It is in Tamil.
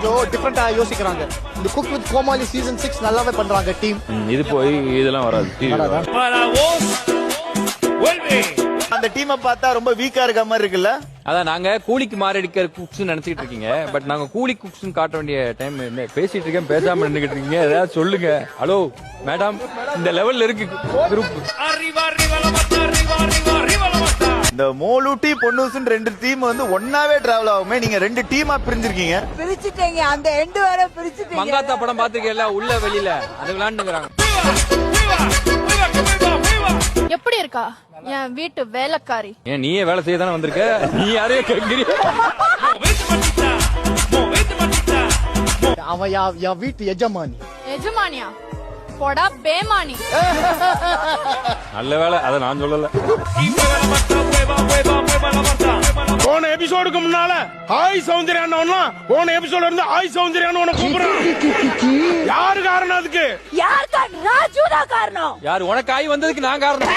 கொஞ்சம் டிஃபரெண்டா யோசிக்கிறாங்க. இந்த குக் வித் கோமாளி சீசன் 6 நல்லாவே பண்றாங்க டீம். இது போய் இதெல்லாம் வராது. அந்த டீமை பார்த்தா ரொம்ப வீக்கா இருக்க மாதிரி இருக்குல்ல. அதான் நாங்க கூலிக்கு மாரடிக்கிற குக்ஸ் நினைச்சிட்டு இருக்கீங்க. பட் நாங்க கூலி குக்ஸ் காட்ட வேண்டிய டைம் என்ன பேசிட்டு இருக்கேன், பேசாம நின்னுகிட்டு இருக்கீங்க. ஏதாவது சொல்லுங்க. ஹலோ மேடம், இந்த லெவல்ல இருக்கு குரூப். இந்த மோலூட்டி பொன்னூசுன்னு 2 டீம் வந்து ஒன்னாவே டிராவல் ஆகுமே, நீங்க 2 டீமா பிரிஞ்சிருக்கீங்க. பிரிச்சுட்டீங்க, அந்த எண்டு வர பிரிச்சுட்டீங்க. மங்காத்தா படம் பாத்துருக்கீங்களா, உள்ள வெளியில அது விளையாண்டுக்கிறாங்க. எப்படி இருக்கா என் வீட்டு வேலைக்காரி? ஏன் நீயே வேலை செய்ய தானே வந்திருக்க, நீ யாரையும் கேட்கிறிய? அவன் என் வீட்டு எஜமானி. எஜமானியா? போடா பேமானி. நல்ல வேலை, அதை நான் சொல்லல. போன எபிசோடுக்கு முன்னால ஹாய் சௌந்தர்யா போன எபிசோட்ல இருந்து ஹாய் சௌந்தர்யா கூப்பிடுறான். யாரு காரணம் அதுக்கு? யார் காரணம்? ராஜு தான் காரணம். யாரு உனக்கு ஆகி வந்ததுக்கு நான் காரணம்.